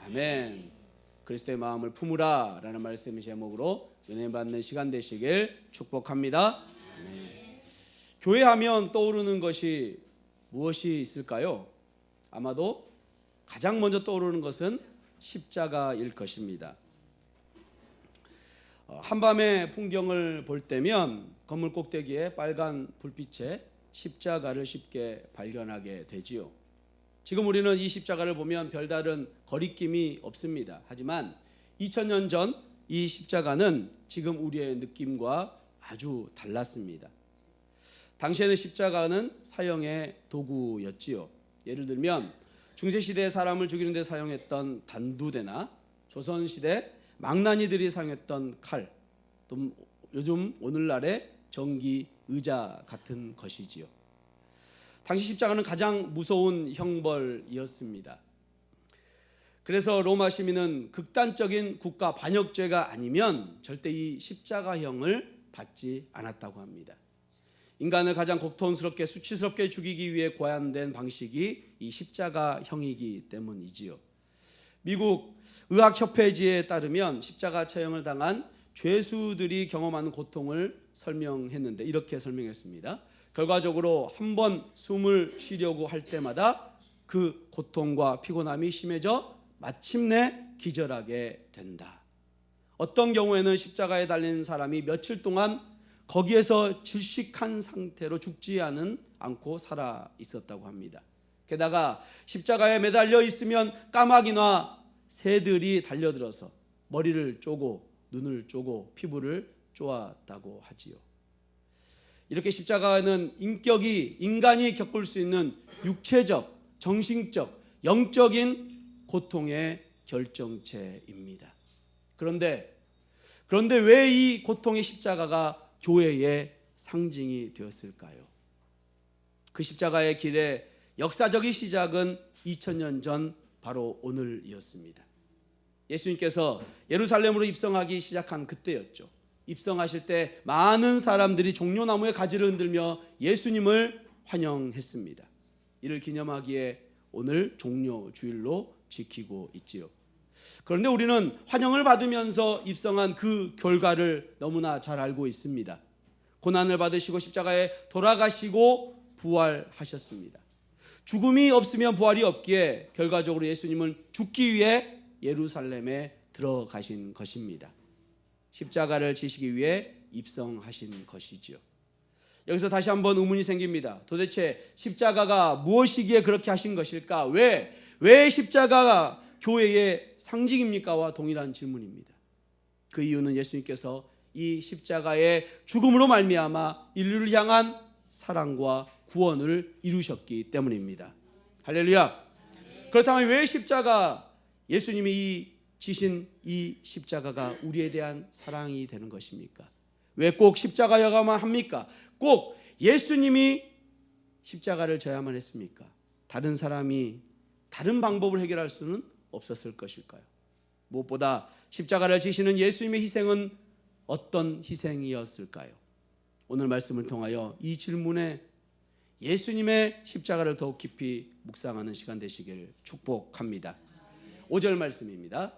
아멘. 그리스도의 마음을 품으라 라는 말씀의 제목으로 은혜 받는 시간 되시길 축복합니다. 아멘. 교회 하면 떠오르는 것이 무엇이 있을까요? 아마도 가장 먼저 떠오르는 것은 십자가일 것입니다. 한밤의 풍경을 볼 때면 건물 꼭대기에 빨간 불빛에 십자가를 쉽게 발견하게 되지요. 지금 우리는 이 십자가를 보면 별다른 거리낌이 없습니다. 하지만 2000년 전 이 십자가는 지금 우리의 느낌과 아주 달랐습니다. 당시에는 십자가는 사형의 도구였지요. 예를 들면 중세시대에 사람을 죽이는 데 사용했던 단두대나 조선시대 망나니들이 사용했던 칼, 또 요즘 오늘날의 전기 의자 같은 것이지요. 당시 십자가는 가장 무서운 형벌이었습니다. 그래서 로마 시민은 극단적인 국가 반역죄가 아니면 절대 이 십자가형을 받지 않았다고 합니다. 인간을 가장 고통스럽게 수치스럽게 죽이기 위해 고안된 방식이 이 십자가형이기 때문이지요. 미국 의학협회지에 따르면 십자가 처형을 당한 죄수들이 경험하는 고통을 설명했는데 이렇게 설명했습니다. 결과적으로 한 번 숨을 쉬려고 할 때마다 그 고통과 피곤함이 심해져 마침내 기절하게 된다. 어떤 경우에는 십자가에 달린 사람이 며칠 동안 거기에서 질식한 상태로 죽지 않고 살아 있었다고 합니다. 게다가 십자가에 매달려 있으면 까마귀나 새들이 달려들어서 머리를 쪼고 눈을 쪼고 피부를 쪼았다고 하지요. 이렇게 십자가는 인간이 겪을 수 있는 육체적, 정신적, 영적인 고통의 결정체입니다. 그런데 왜 이 고통의 십자가가 교회의 상징이 되었을까요? 그 십자가의 길의 역사적인 시작은 2000년 전 바로 오늘이었습니다. 예수님께서 예루살렘으로 입성하기 시작한 그때였죠. 입성하실 때 많은 사람들이 종려나무의 가지를 흔들며 예수님을 환영했습니다. 이를 기념하기에 오늘 종려주일로 지키고 있지요. 그런데 우리는 환영을 받으면서 입성한 그 결과를 너무나 잘 알고 있습니다. 고난을 받으시고 십자가에 돌아가시고 부활하셨습니다. 죽음이 없으면 부활이 없기에 결과적으로 예수님은 죽기 위해 예루살렘에 들어가신 것입니다. 십자가를 지시기 위해 입성하신 것이지요. 여기서 다시 한번 의문이 생깁니다. 도대체 십자가가 무엇이기에 그렇게 하신 것일까? 왜 십자가가 교회의 상징입니까와 동일한 질문입니다. 그 이유는 예수님께서 이 십자가의 죽음으로 말미암아 인류를 향한 사랑과 구원을 이루셨기 때문입니다. 할렐루야. 그렇다면 왜 예수님이 지신 이 십자가가 우리에 대한 사랑이 되는 것입니까? 왜 꼭 십자가여야만 합니까? 꼭 예수님이 십자가를 져야만 했습니까? 다른 사람이 다른 방법을 해결할 수는 없었을 것일까요? 무엇보다 십자가를 지시는 예수님의 희생은 어떤 희생이었을까요? 오늘 말씀을 통하여 이 질문에 예수님의 십자가를 더욱 깊이 묵상하는 시간 되시길 축복합니다. 5절 말씀입니다.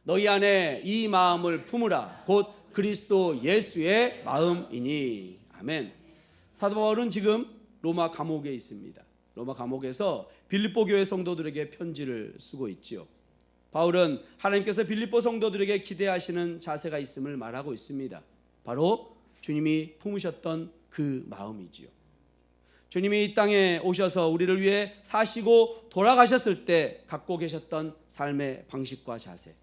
너희 안에 이 마음을 품으라 곧 그리스도 예수의 마음이니. 아멘. 사도 바울은 지금 로마 감옥에 있습니다. 로마 감옥에서 빌립보 교회 성도들에게 편지를 쓰고 있지요. 바울은 하나님께서 빌립보 성도들에게 기대하시는 자세가 있음을 말하고 있습니다. 바로 주님이 품으셨던 그 마음이지요. 주님이 이 땅에 오셔서 우리를 위해 사시고 돌아가셨을 때 갖고 계셨던 삶의 방식과 자세,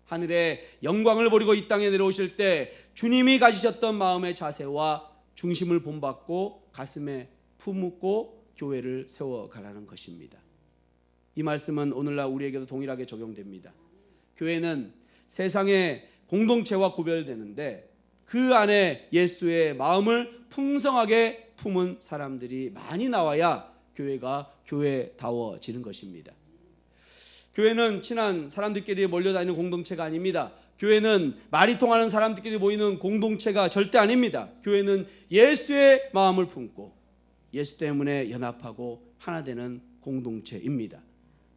하늘의 영광을 버리고 이 땅에 내려오실 때 주님이 가지셨던 마음의 자세와 중심을 본받고 가슴에 품고 교회를 세워가라는 것입니다. 이 말씀은 오늘날 우리에게도 동일하게 적용됩니다. 교회는 세상의 공동체와 구별되는데 그 안에 예수의 마음을 풍성하게 품은 사람들이 많이 나와야 교회가 교회다워지는 것입니다. 교회는 친한 사람들끼리 몰려다니는 공동체가 아닙니다. 교회는 말이 통하는 사람들끼리 모이는 공동체가 절대 아닙니다. 교회는 예수의 마음을 품고 예수 때문에 연합하고 하나 되는 공동체입니다.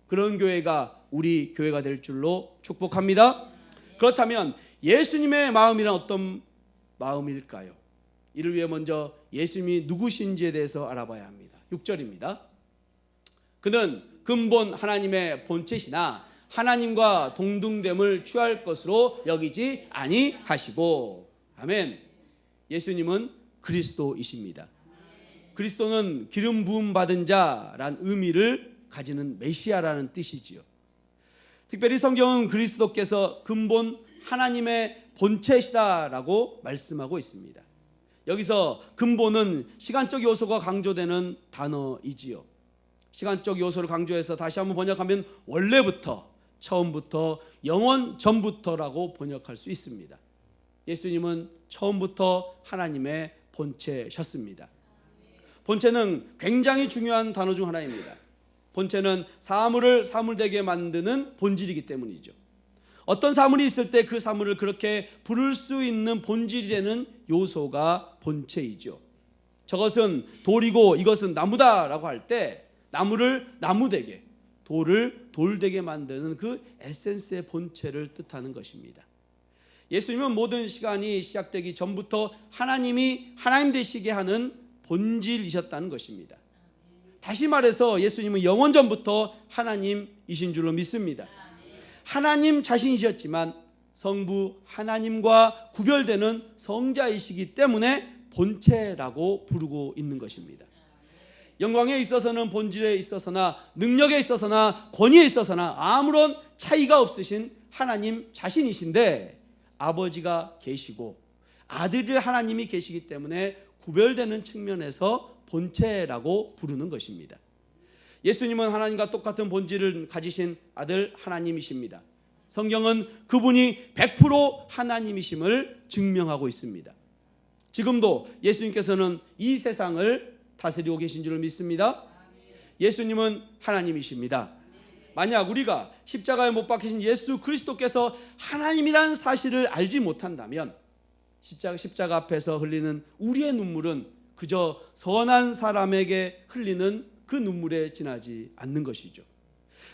그런 교회가 우리 교회가 될 줄로 축복합니다. 그렇다면 예수님의 마음이란 어떤 마음일까요? 이를 위해 먼저 예수님이 누구신지에 대해서 알아봐야 합니다. 6절입니다. 그는 근본 하나님의 본체시나 하나님과 동등됨을 취할 것으로 여기지 아니하시고. 아멘. 예수님은 그리스도이십니다. 그리스도는 기름 부음 받은 자란 의미를 가지는 메시아라는 뜻이지요. 특별히 성경은 그리스도께서 근본 하나님의 본체시다라고 말씀하고 있습니다. 여기서 근본은 시간적 요소가 강조되는 단어이지요. 시간적 요소를 강조해서 다시 한번 번역하면 원래부터, 처음부터, 영원 전부터라고 번역할 수 있습니다. 예수님은 처음부터 하나님의 본체셨습니다. 본체는 굉장히 중요한 단어 중 하나입니다. 본체는 사물을 사물되게 만드는 본질이기 때문이죠. 어떤 사물이 있을 때 그 사물을 그렇게 부를 수 있는 본질이 되는 요소가 본체이죠. 저것은 돌이고 이것은 나무다라고 할 때 나무를 나무되게, 돌을 돌되게 만드는 그 에센스의 본체를 뜻하는 것입니다. 예수님은 모든 시간이 시작되기 전부터 하나님이 하나님 되시게 하는 본질이셨다는 것입니다. 다시 말해서 예수님은 영원 전부터 하나님이신 줄로 믿습니다. 하나님 자신이셨지만 성부 하나님과 구별되는 성자이시기 때문에 본체라고 부르고 있는 것입니다. 영광에 있어서는 본질에 있어서나 능력에 있어서나 권위에 있어서나 아무런 차이가 없으신 하나님 자신이신데, 아버지가 계시고 아들이 하나님이 계시기 때문에 구별되는 측면에서 본체라고 부르는 것입니다. 예수님은 하나님과 똑같은 본질을 가지신 아들 하나님이십니다. 성경은 그분이 100% 하나님이심을 증명하고 있습니다. 지금도 예수님께서는 이 세상을 다스리고 계신 줄을 믿습니다. 예수님은 하나님이십니다. 만약 우리가 십자가에 못 박히신 예수 그리스도께서 하나님이라는 사실을 알지 못한다면 십자가 앞에서 흘리는 우리의 눈물은 그저 선한 사람에게 흘리는 그 눈물에 지나지 않는 것이죠.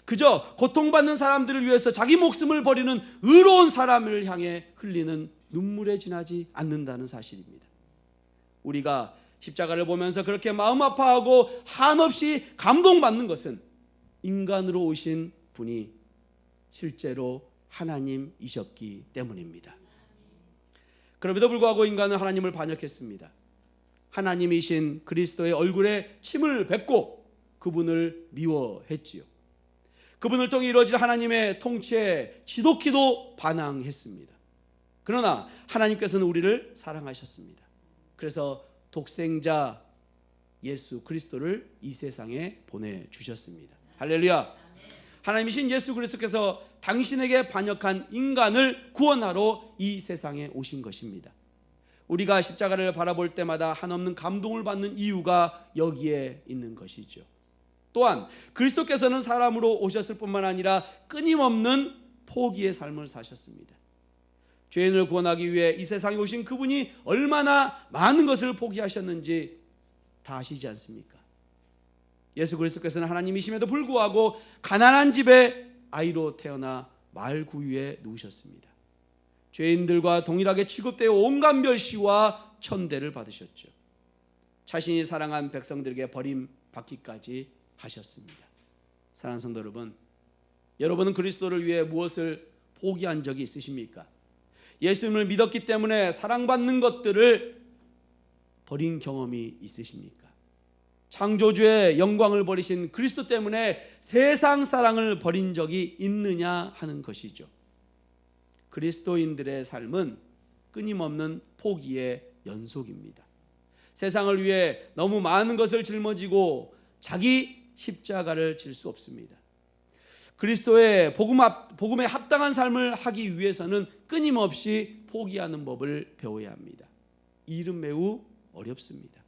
그저 고통받는 사람들을 위해서 자기 목숨을 버리는 의로운 사람을 향해 흘리는 눈물에 지나지 않는다는 사실입니다. 우리가 십자가를 보면서 그렇게 마음 아파하고 한없이 감동받는 것은 인간으로 오신 분이 실제로 하나님이셨기 때문입니다. 그럼에도 불구하고 인간은 하나님을 반역했습니다. 하나님이신 그리스도의 얼굴에 침을 뱉고 그분을 미워했지요. 그분을 통해 이루어질 하나님의 통치에 지독히도 반항했습니다. 그러나 하나님께서는 우리를 사랑하셨습니다. 그래서 독생자 예수 그리스도를 이 세상에 보내주셨습니다. 할렐루야. 하나님이신 예수 그리스도께서 당신에게 반역한 인간을 구원하러 이 세상에 오신 것입니다. 우리가 십자가를 바라볼 때마다 한없는 감동을 받는 이유가 여기에 있는 것이죠. 또한 그리스도께서는 사람으로 오셨을 뿐만 아니라 끊임없는 포기의 삶을 사셨습니다. 죄인을 구원하기 위해 이 세상에 오신 그분이 얼마나 많은 것을 포기하셨는지 다 아시지 않습니까? 예수 그리스도께서는 하나님이심에도 불구하고 가난한 집에 아이로 태어나 말구유에 누우셨습니다. 죄인들과 동일하게 취급되어 온갖 멸시와 천대를 받으셨죠. 자신이 사랑한 백성들에게 버림받기까지 하셨습니다. 사랑하는 성도 여러분, 여러분은 그리스도를 위해 무엇을 포기한 적이 있으십니까? 예수님을 믿었기 때문에 사랑받는 것들을 버린 경험이 있으십니까? 창조주의 영광을 버리신 그리스도 때문에 세상 사랑을 버린 적이 있느냐 하는 것이죠. 그리스도인들의 삶은 끊임없는 포기의 연속입니다. 세상을 위해 너무 많은 것을 짊어지고 자기 십자가를 질 수 없습니다. 그리스도의 복음에 합당한 삶을 하기 위해서는 끊임없이 포기하는 법을 배워야 합니다. 이 일은 매우 어렵습니다.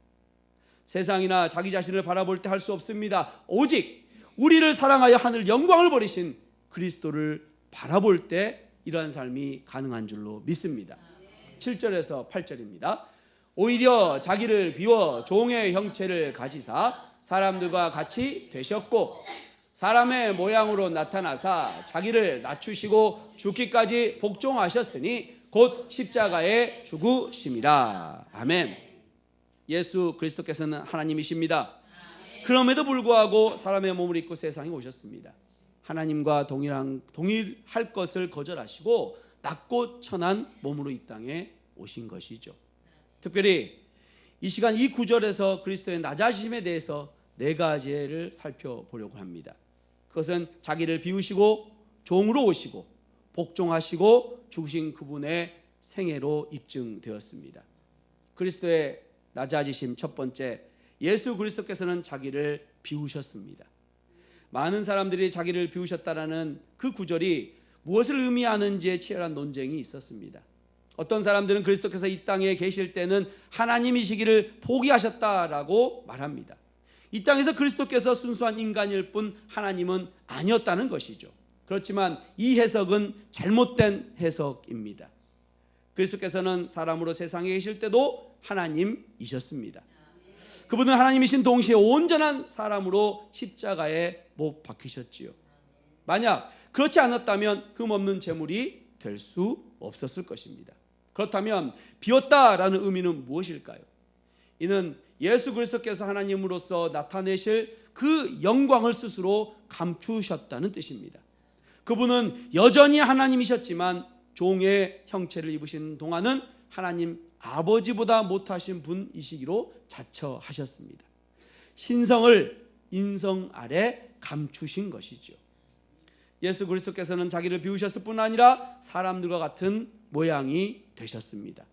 세상이나 자기 자신을 바라볼 때 할 수 없습니다. 오직 우리를 사랑하여 하늘 영광을 버리신 그리스도를 바라볼 때 이러한 삶이 가능한 줄로 믿습니다. 7절에서 8절입니다. 오히려 자기를 비워 종의 형체를 가지사 사람들과 같이 되셨고 사람의 모양으로 나타나사 자기를 낮추시고 죽기까지 복종하셨으니 곧 십자가에 죽으심이라. 아멘. 예수 그리스도께서는 하나님이십니다. 그럼에도 불구하고 사람의 몸을 입고 세상에 오셨습니다. 하나님과 동일할 것을 거절하시고 낮고 천한 몸으로 이 땅에 오신 것이죠. 특별히 이 시간 이 구절에서 그리스도의 낮아지심에 대해서 네 가지를 살펴보려고 합니다. 그것은 자기를 비우시고 종으로 오시고 복종하시고 죽으신 그분의 생애로 입증되었습니다. 그리스도의 낮아지심 첫 번째, 예수 그리스도께서는 자기를 비우셨습니다. 많은 사람들이 자기를 비우셨다라는 그 구절이 무엇을 의미하는지에 치열한 논쟁이 있었습니다. 어떤 사람들은 그리스도께서 이 땅에 계실 때는 하나님이시기를 포기하셨다라고 말합니다. 이 땅에서 그리스도께서 순수한 인간일 뿐 하나님은 아니었다는 것이죠. 그렇지만 이 해석은 잘못된 해석입니다. 그리스도께서는 사람으로 세상에 계실 때도 하나님이셨습니다. 그분은 하나님이신 동시에 온전한 사람으로 십자가에 못 박히셨지요. 만약 그렇지 않았다면 흠없는 제물이 될 수 없었을 것입니다. 그렇다면 비웠다라는 의미는 무엇일까요? 이는 예수 그리스도께서 하나님으로서 나타내실 그 영광을 스스로 감추셨다는 뜻입니다. 그분은 여전히 하나님이셨지만 종의 형체를 입으신 동안은 하나님 아버지보다 못하신 분이시기로 자처하셨습니다. 신성을 인성 아래 감추신 것이죠. 예수 그리스도께서는 자기를 비우셨을 뿐 아니라 사람들과 같은 모양이 되셨습니다.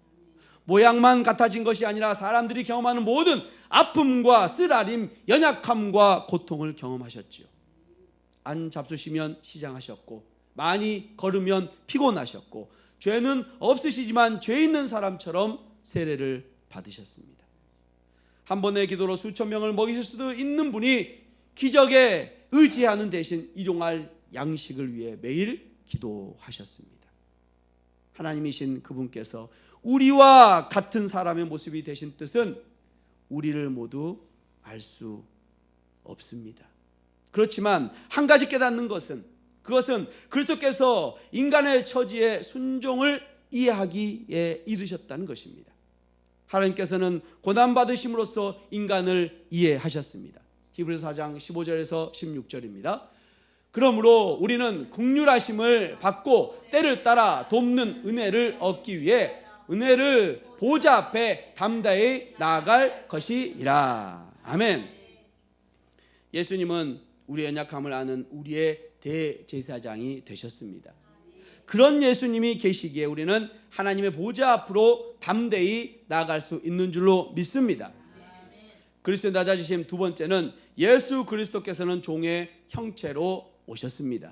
모양만 같아진 것이 아니라 사람들이 경험하는 모든 아픔과 쓰라림, 연약함과 고통을 경험하셨지요. 안 잡수시면 시장하셨고, 많이 걸으면 피곤하셨고, 죄는 없으시지만 죄 있는 사람처럼 세례를 받으셨습니다. 한 번의 기도로 수천 명을 먹이실 수도 있는 분이 기적에 의지하는 대신 일용할 양식을 위해 매일 기도하셨습니다. 하나님이신 그분께서 우리와 같은 사람의 모습이 되신 뜻은 우리를 모두 알 수 없습니다. 그렇지만 한 가지 깨닫는 것은, 그것은 그리스도께서 인간의 처지에 순종을 이해하기에 이르셨다는 것입니다. 하나님께서는 고난받으심으로써 인간을 이해하셨습니다. 히브리서 4장 15절에서 16절입니다. 그러므로 우리는 긍휼하심을 받고 때를 따라 돕는 은혜를 얻기 위해 은혜를 보좌 앞에 담대히 나아갈 것이니라. 아멘. 예수님은 우리의 연약함을 아는 우리의 대제사장이 되셨습니다. 그런 예수님이 계시기에 우리는 하나님의 보좌 앞으로 담대히 나아갈 수 있는 줄로 믿습니다. 그리스도의 낮아지심 두 번째는 예수 그리스도께서는 종의 형체로 오셨습니다.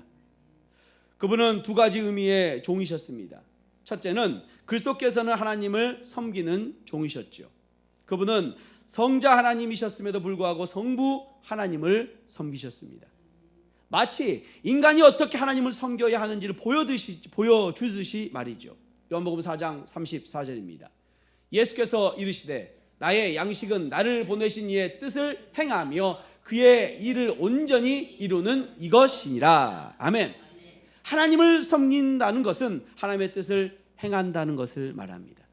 그분은 두 가지 의미의 종이셨습니다. 첫째는 그리스도께서는 하나님을 섬기는 종이셨죠. 그분은 성자 하나님이셨음에도 불구하고 성부 하나님을 섬기셨습니다. 마치 인간이 어떻게 하나님을 섬겨야 하는지를 보여주듯이 말이죠. 요한복음 4장 34절입니다. 예수께서 이르시되 나의 양식은 나를 보내신 이의 뜻을 행하며 그의 일을 온전히 이루는 이것이니라. 아멘. 하나님을 섬긴다는 것은 하나님의 뜻을 행한다는 것을 말합니다.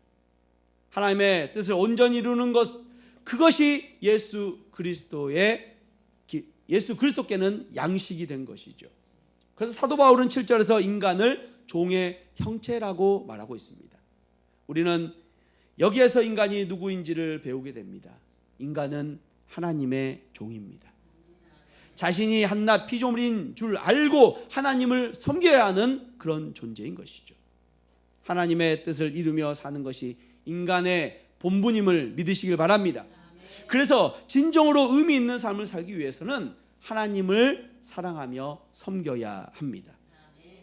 하나님의 뜻을 온전히 이루는 것, 그것이 예수 그리스도께는 양식이 된 것이죠. 그래서 사도 바울은 7절에서 인간을 종의 형체라고 말하고 있습니다. 우리는 여기에서 인간이 누구인지를 배우게 됩니다. 인간은 하나님의 종입니다. 자신이 한낱 피조물인 줄 알고 하나님을 섬겨야 하는 그런 존재인 것이죠. 하나님의 뜻을 이루며 사는 것이 인간의 본분임을 믿으시길 바랍니다. 그래서 진정으로 의미 있는 삶을 살기 위해서는 하나님을 사랑하며 섬겨야 합니다.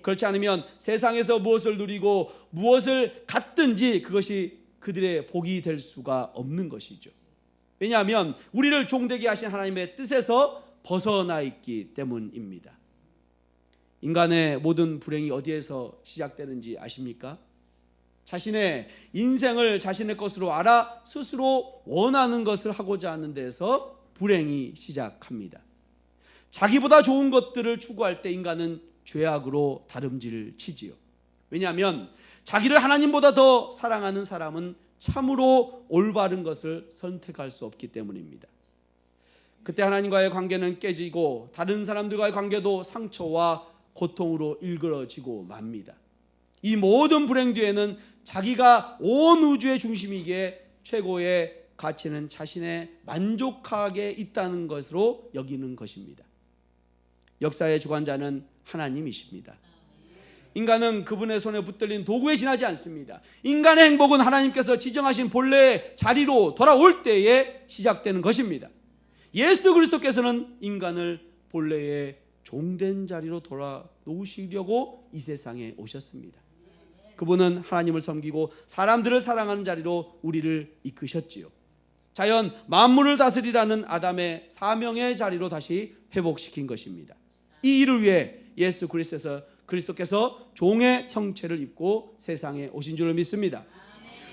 그렇지 않으면 세상에서 무엇을 누리고 무엇을 갖든지 그것이 그들의 복이 될 수가 없는 것이죠. 왜냐하면 우리를 종되게 하신 하나님의 뜻에서 벗어나 있기 때문입니다. 인간의 모든 불행이 어디에서 시작되는지 아십니까? 자신의 인생을 자신의 것으로 알아 스스로 원하는 것을 하고자 하는 데서 불행이 시작합니다. 자기보다 좋은 것들을 추구할 때 인간은 죄악으로 다름질치지요. 왜냐하면 자기를 하나님보다 더 사랑하는 사람은 참으로 올바른 것을 선택할 수 없기 때문입니다. 그때 하나님과의 관계는 깨지고 다른 사람들과의 관계도 상처와 고통으로 일그러지고 맙니다. 이 모든 불행 뒤에는 자기가 온 우주의 중심이기에 최고의 가치는 자신의 만족하게 있다는 것으로 여기는 것입니다. 역사의 주관자는 하나님이십니다. 인간은 그분의 손에 붙들린 도구에 지나지 않습니다. 인간의 행복은 하나님께서 지정하신 본래의 자리로 돌아올 때에 시작되는 것입니다. 예수 그리스도께서는 인간을 본래의 종된 자리로 돌아놓으시려고 이 세상에 오셨습니다. 그분은 하나님을 섬기고 사람들을 사랑하는 자리로 우리를 이끄셨지요. 자연 만물을 다스리라는 아담의 사명의 자리로 다시 회복시킨 것입니다. 이 일을 위해 예수 그리스도께서 종의 형체를 입고 세상에 오신 줄을 믿습니다.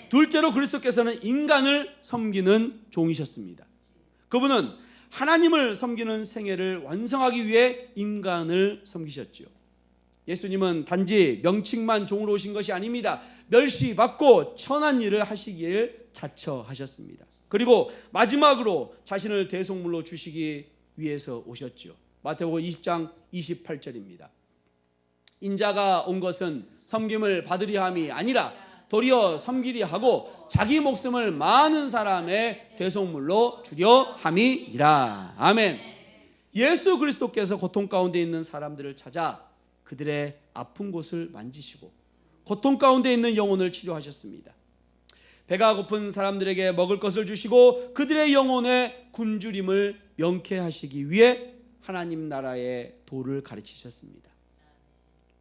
둘째로 그리스도께서는 인간을 섬기는 종이셨습니다. 그분은 하나님을 섬기는 생애를 완성하기 위해 인간을 섬기셨지요. 예수님은 단지 명칭만 종으로 오신 것이 아닙니다. 멸시받고 천한 일을 하시기를 자처하셨습니다. 그리고 마지막으로 자신을 대속물로 주시기 위해서 오셨지요. 마태복음 20장 28절입니다. 인자가 온 것은 섬김을 받으려 함이 아니라 도리어 섬기려 하고 자기 목숨을 많은 사람의 대속물로 주려 함이니라. 아멘. 예수 그리스도께서 고통 가운데 있는 사람들을 찾아 그들의 아픈 곳을 만지시고 고통 가운데 있는 영혼을 치료하셨습니다. 배가 고픈 사람들에게 먹을 것을 주시고 그들의 영혼의 굶주림을 명쾌하시기 위해 하나님 나라의 도를 가르치셨습니다.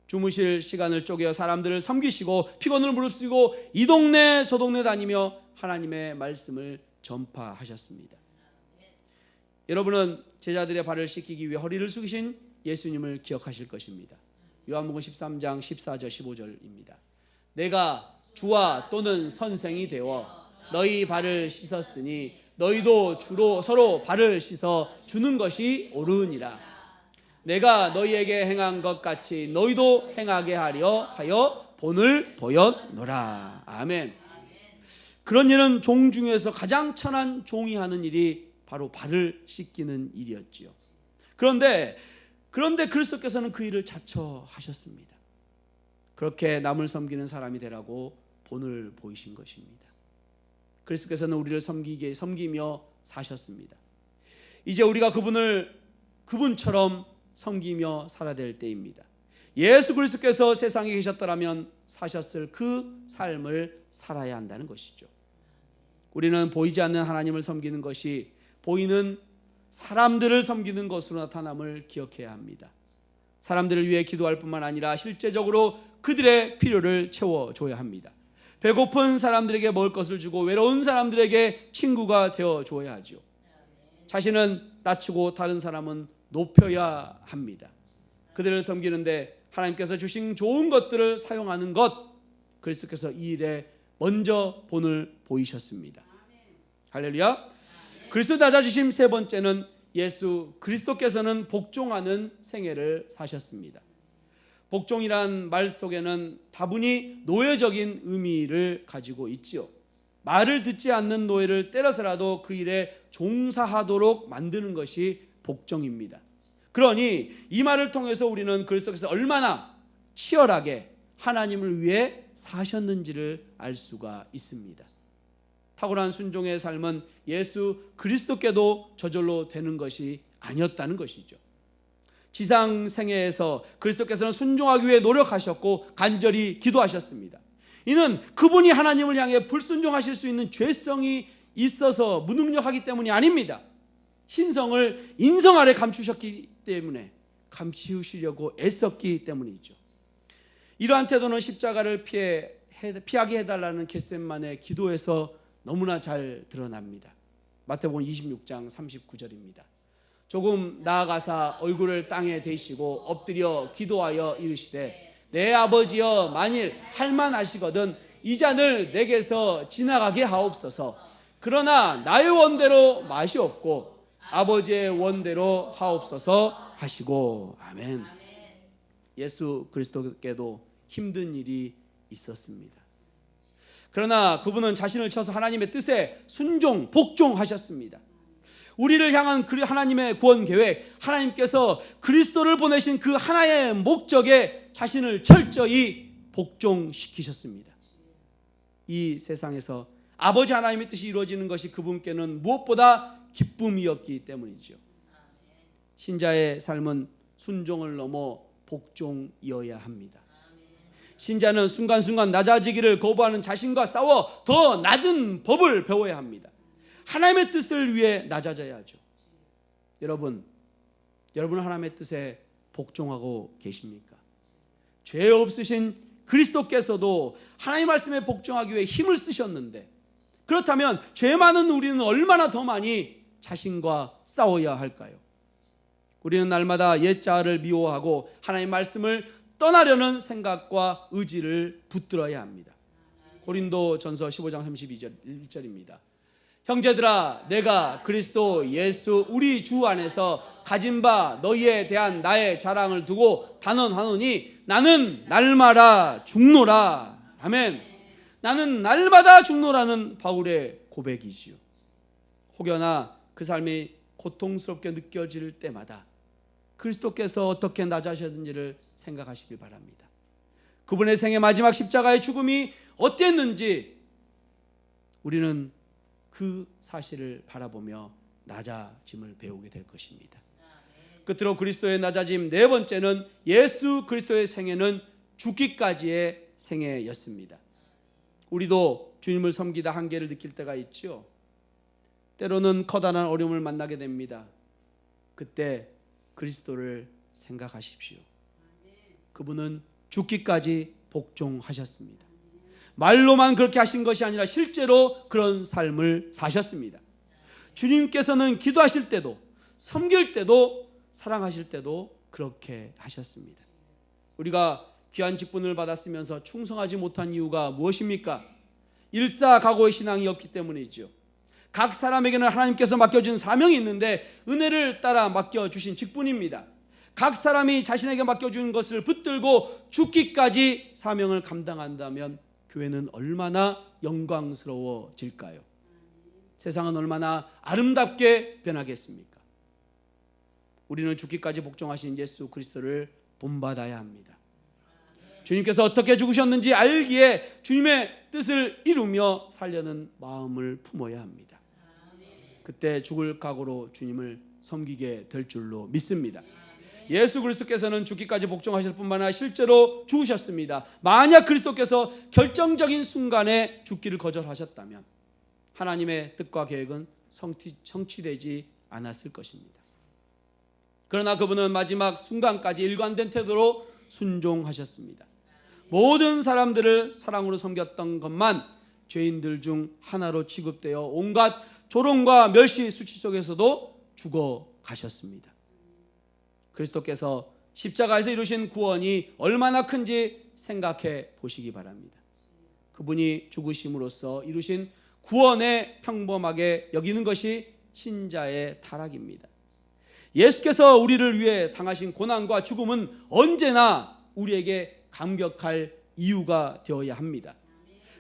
주무실 시간을 쪼개 사람들을 섬기시고 피곤을 무릅쓰고 이 동네 저 동네 다니며 하나님의 말씀을 전파하셨습니다. 여러분은 제자들의 발을 씻기기 위해 허리를 숙이신 예수님을 기억하실 것입니다. 요한복음 13장 14절 15절입니다. 내가 주와 또는 선생이 되어 너희 발을 씻었으니 너희도 주로 서로 발을 씻어 주는 것이 옳으니라. 내가 너희에게 행한 것 같이 너희도 행하게 하려 하여 본을 보였노라. 아멘. 그런 일은 종 중에서 가장 천한 종이 하는 일이 바로 발을 씻기는 일이었지요. 그런데 그리스도께서는 그 일을 자처하셨습니다. 그렇게 남을 섬기는 사람이 되라고 본을 보이신 것입니다. 그리스도께서는 우리를 섬기며 사셨습니다. 이제 우리가 그분처럼 섬기며 살아야 될 때입니다. 예수 그리스도께서 세상에 계셨더라면 사셨을 그 삶을 살아야 한다는 것이죠. 우리는 보이지 않는 하나님을 섬기는 것이 보이는 사람들을 섬기는 것으로 나타남을 기억해야 합니다. 사람들을 위해 기도할 뿐만 아니라 실제적으로 그들의 필요를 채워줘야 합니다. 배고픈 사람들에게 먹을 것을 주고 외로운 사람들에게 친구가 되어줘야 하죠. 자신은 낮추고 다른 사람은 높여야 합니다. 그들을 섬기는데 하나님께서 주신 좋은 것들을 사용하는 것, 그리스도께서 이 일에 먼저 본을 보이셨습니다. 할렐루야. 그리스도 낮아주심 세 번째는 예수 그리스도께서는 복종하는 생애를 사셨습니다. 복종이란 말 속에는 다분히 노예적인 의미를 가지고 있지요. 말을 듣지 않는 노예를 때려서라도 그 일에 종사하도록 만드는 것이 복종입니다. 그러니 이 말을 통해서 우리는 그리스도께서 얼마나 치열하게 하나님을 위해 사셨는지를 알 수가 있습니다. 탁월한 순종의 삶은 예수 그리스도께도 저절로 되는 것이 아니었다는 것이죠. 지상 생애에서 그리스도께서는 순종하기 위해 노력하셨고 간절히 기도하셨습니다. 이는 그분이 하나님을 향해 불순종하실 수 있는 죄성이 있어서 무능력하기 때문이 아닙니다. 신성을 인성 아래 감추셨기 때문에 감추시려고 애썼기 때문이죠. 이러한 태도는 십자가를 피하게 해달라는 겟셋만의 기도에서 너무나 잘 드러납니다. 마태복음 26장 39절입니다. 조금 나아가사 얼굴을 땅에 대시고 엎드려 기도하여 이르시되 내 아버지여 만일 할만하시거든 이 잔을 내게서 지나가게 하옵소서. 그러나 나의 원대로 마시옵고 아버지의 원대로 하옵소서 하시고. 아멘. 예수 그리스도께도 힘든 일이 있었습니다. 그러나 그분은 자신을 쳐서 하나님의 뜻에 순종, 복종하셨습니다. 우리를 향한 하나님의 구원 계획, 하나님께서 그리스도를 보내신 그 하나의 목적에 자신을 철저히 복종시키셨습니다. 이 세상에서 아버지 하나님의 뜻이 이루어지는 것이 그분께는 무엇보다 기쁨이었기 때문이죠. 신자의 삶은 순종을 넘어 복종이어야 합니다. 신자는 순간순간 낮아지기를 거부하는 자신과 싸워 더 낮은 법을 배워야 합니다. 하나님의 뜻을 위해 낮아져야죠. 여러분은 하나님의 뜻에 복종하고 계십니까? 죄 없으신 그리스도께서도 하나님 말씀에 복종하기 위해 힘을 쓰셨는데, 그렇다면 죄 많은 우리는 얼마나 더 많이 자신과 싸워야 할까요? 우리는 날마다 옛자아를 미워하고 하나님 말씀을 떠나려는 생각과 의지를 붙들어야 합니다. 고린도전서 15장 31절입니다. 형제들아, 내가 그리스도 예수 우리 주 안에서 가진 바 너희에 대한 나의 자랑을 두고 단언하노니 나는 날마다 죽노라. 아멘. 나는 날마다 죽노라는 바울의 고백이지요. 혹여나 그 삶이 고통스럽게 느껴질 때마다 그리스도께서 어떻게 낮아지셨는지를 생각하시길 바랍니다. 그분의 생애 마지막 십자가의 죽음이 어땠는지 우리는 그 사실을 바라보며 낮아짐을 배우게 될 것입니다. 끝으로 그리스도의 낮아짐, 네 번째는 예수 그리스도의 생애는 죽기까지의 생애였습니다. 우리도 주님을 섬기다 한계를 느낄 때가 있죠. 때로는 커다란 어려움을 만나게 됩니다. 그때 그리스도를 생각하십시오. 그분은 죽기까지 복종하셨습니다. 말로만 그렇게 하신 것이 아니라 실제로 그런 삶을 사셨습니다. 주님께서는 기도하실 때도, 섬길 때도, 사랑하실 때도 그렇게 하셨습니다. 우리가 귀한 직분을 받았으면서 충성하지 못한 이유가 무엇입니까? 일사각오의 신앙이 없기 때문이죠. 각 사람에게는 하나님께서 맡겨준 사명이 있는데 은혜를 따라 맡겨주신 직분입니다. 각 사람이 자신에게 맡겨준 것을 붙들고 죽기까지 사명을 감당한다면 교회는 얼마나 영광스러워질까요? 세상은 얼마나 아름답게 변하겠습니까? 우리는 죽기까지 복종하신 예수 그리스도를 본받아야 합니다. 주님께서 어떻게 죽으셨는지 알기에 주님의 뜻을 이루며 살려는 마음을 품어야 합니다. 그때 죽을 각오로 주님을 섬기게 될 줄로 믿습니다. 예수 그리스도께서는 죽기까지 복종하실 뿐만 아니라 실제로 죽으셨습니다. 만약 그리스도께서 결정적인 순간에 죽기를 거절하셨다면 하나님의 뜻과 계획은 성취되지 않았을 것입니다. 그러나 그분은 마지막 순간까지 일관된 태도로 순종하셨습니다. 모든 사람들을 사랑으로 섬겼던 것만 죄인들 중 하나로 취급되어 온갖 조롱과 멸시 수치 속에서도 죽어가셨습니다. 그리스도께서 십자가에서 이루신 구원이 얼마나 큰지 생각해 보시기 바랍니다. 그분이 죽으심으로써 이루신 구원에 평범하게 여기는 것이 신자의 타락입니다. 예수께서 우리를 위해 당하신 고난과 죽음은 언제나 우리에게 감격할 이유가 되어야 합니다.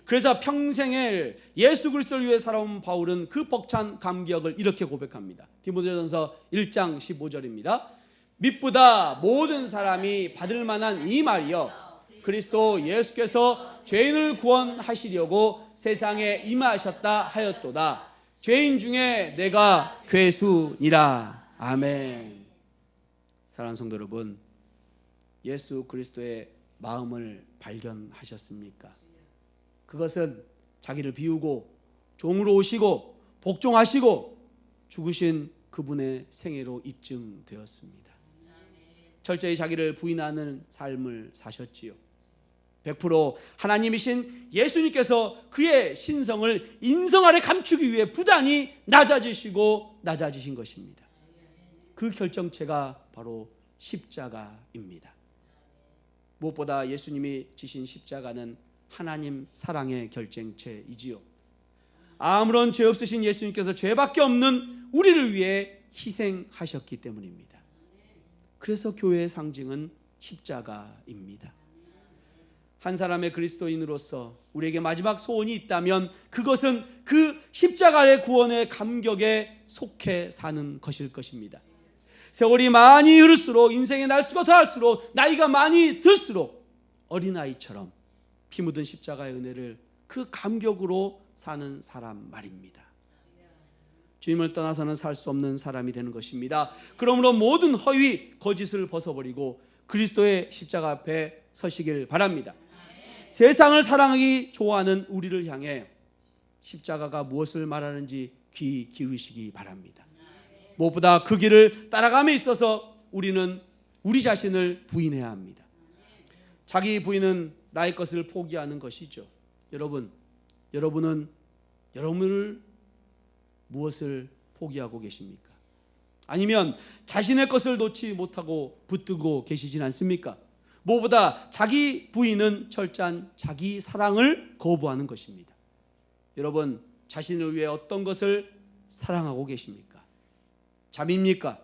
그래서 평생을 예수 그리스도를 위해 살아온 바울은 그 벅찬 감격을 이렇게 고백합니다. 디모데전서 1장 15절입니다. 믿보다 모든 사람이 받을 만한 이 말이여, 그리스도 예수께서 죄인을 구원하시려고 세상에 임하셨다 하였도다. 죄인 중에 내가 괴수니라. 아멘. 사랑하는 성도 여러분, 예수 그리스도의 마음을 발견하셨습니까? 그것은 자기를 비우고 종으로 오시고 복종하시고 죽으신 그분의 생애로 입증되었습니다. 철저히 자기를 부인하는 삶을 사셨지요. 100% 하나님이신 예수님께서 그의 신성을 인성 아래 감추기 위해 부단히 낮아지신 것입니다. 그 결정체가 바로 십자가입니다. 무엇보다 예수님이 지신 십자가는 하나님 사랑의 결정체이지요. 아무런 죄 없으신 예수님께서 죄밖에 없는 우리를 위해 희생하셨기 때문입니다. 그래서 교회의 상징은 십자가입니다. 한 사람의 그리스도인으로서 우리에게 마지막 소원이 있다면 그것은 그 십자가의 구원의 감격에 속해 사는 것일 것입니다. 세월이 많이 흐를수록, 인생의 날수가 더할수록, 나이가 많이 들수록 어린아이처럼 피 묻은 십자가의 은혜를 그 감격으로 사는 사람 말입니다. 주님을 떠나서는 살 수 없는 사람이 되는 것입니다. 그러므로 모든 허위, 거짓을 벗어버리고 그리스도의 십자가 앞에 서시길 바랍니다. 세상을 사랑하기 좋아하는 우리를 향해 십자가가 무엇을 말하는지 귀 기울이시기 바랍니다. 무엇보다 그 길을 따라감에 있어서 우리는 우리 자신을 부인해야 합니다. 자기 부인은 나의 것을 포기하는 것이죠. 여러분은 여러분을 무엇을 포기하고 계십니까? 아니면 자신의 것을 놓지 못하고 붙들고 계시진 않습니까? 무엇보다 자기 부인은 철저한 자기 사랑을 거부하는 것입니다. 여러분, 자신을 위해 어떤 것을 사랑하고 계십니까? 잠입니까?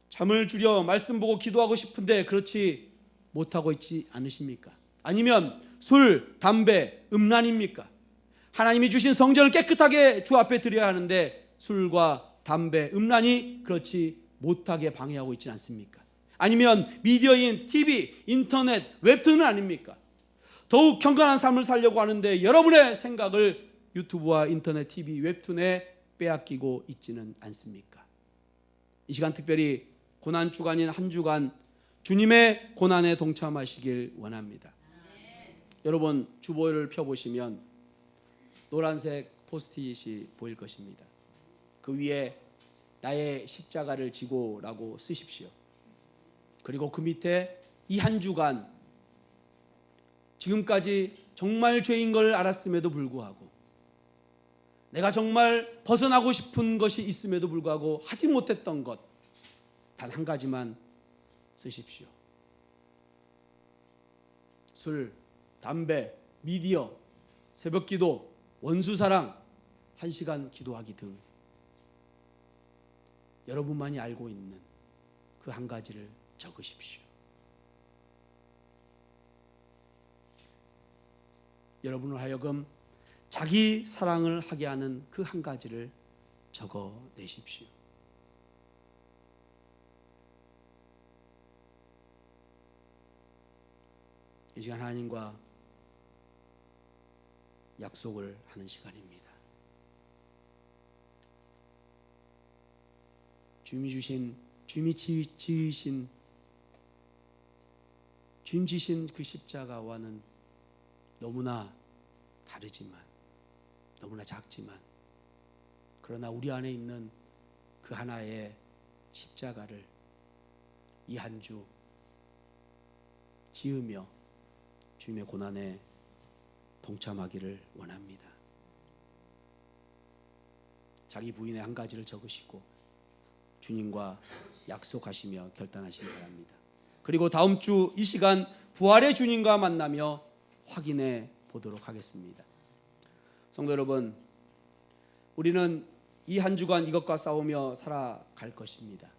잠을 줄여 말씀 보고 기도하고 싶은데 그렇지 못하고 있지 않으십니까? 아니면 술, 담배, 음란입니까? 하나님이 주신 성전을 깨끗하게 주 앞에 드려야 하는데 술과 담배, 음란이 그렇지 못하게 방해하고 있지 않습니까? 아니면 미디어인 TV, 인터넷, 웹툰은 아닙니까? 더욱 경건한 삶을 살려고 하는데 여러분의 생각을 유튜브와 인터넷, TV, 웹툰에 빼앗기고 있지는 않습니까? 이 시간 특별히 고난 주간인 한 주간 주님의 고난에 동참하시길 원합니다. 여러분, 주보를 펴보시면 노란색 포스트잇이 보일 것입니다. 그 위에 나의 십자가를 지고라고 쓰십시오. 그리고 그 밑에 이 한 주간 지금까지 정말 죄인 걸 알았음에도 불구하고 내가 정말 벗어나고 싶은 것이 있음에도 불구하고 하지 못했던 것 단 한 가지만 쓰십시오. 술, 담배, 미디어, 새벽기도, 원수사랑, 1시간 기도하기 등 여러분만이 알고 있는 그 한 가지를 적으십시오. 여러분을 하여금 자기 사랑을 하게 하는 그 한 가지를 적어내십시오. 이 시간 하나님과 약속을 하는 시간입니다. 주님이 지으신 주님 지신 그 십자가와는 너무나 다르지만, 너무나 작지만, 그러나 우리 안에 있는 그 하나의 십자가를 이 한 주 지으며 주님의 고난에 동참하기를 원합니다. 자기 부인의 한 가지를 적으시고 주님과 약속하시며 결단하시기 바랍니다. 그리고 다음 주 이 시간 부활의 주님과 만나며 확인해 보도록 하겠습니다. 성도 여러분, 우리는 이 한 주간 이것과 싸우며 살아갈 것입니다.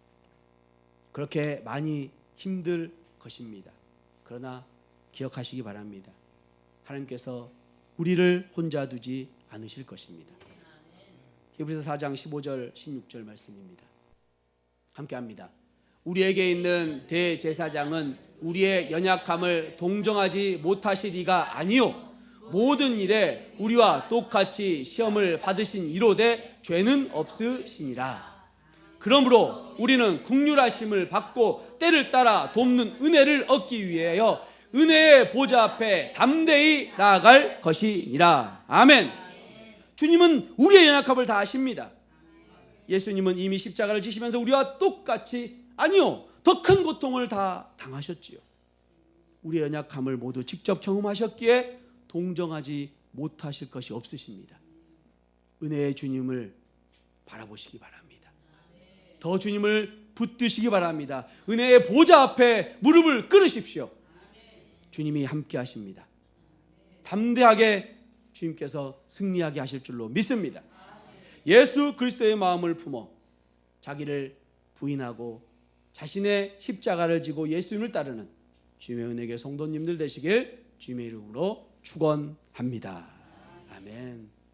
그렇게 많이 힘들 것입니다. 그러나 기억하시기 바랍니다. 하나님께서 우리를 혼자 두지 않으실 것입니다. 히브리서 4장 15절 16절 말씀입니다. 함께 합니다. 우리에게 있는 대제사장은 우리의 연약함을 동정하지 못하시리가 아니요 모든 일에 우리와 똑같이 시험을 받으신 이로되 죄는 없으시니라. 그러므로 우리는 긍휼하심을 받고 때를 따라 돕는 은혜를 얻기 위하여 은혜의 보좌 앞에 담대히 나아갈 것이니라. 아멘. 주님은 우리의 연약함을 다 아십니다. 예수님은 이미 십자가를 지시면서 우리와 똑같이, 아니요, 더 큰 고통을 다 당하셨지요. 우리의 연약함을 모두 직접 경험하셨기에 동정하지 못하실 것이 없으십니다. 은혜의 주님을 바라보시기 바랍니다. 더 주님을 붙드시기 바랍니다. 은혜의 보좌 앞에 무릎을 꿇으십시오. 주님이 함께 하십니다. 담대하게 주님께서 승리하게 하실 줄로 믿습니다. 예수 그리스도의 마음을 품어 자기를 부인하고 자신의 십자가를 지고 예수님을 따르는 주님의 은혜의 성도님들 되시길 주님의 이름으로 축원합니다. 아멘.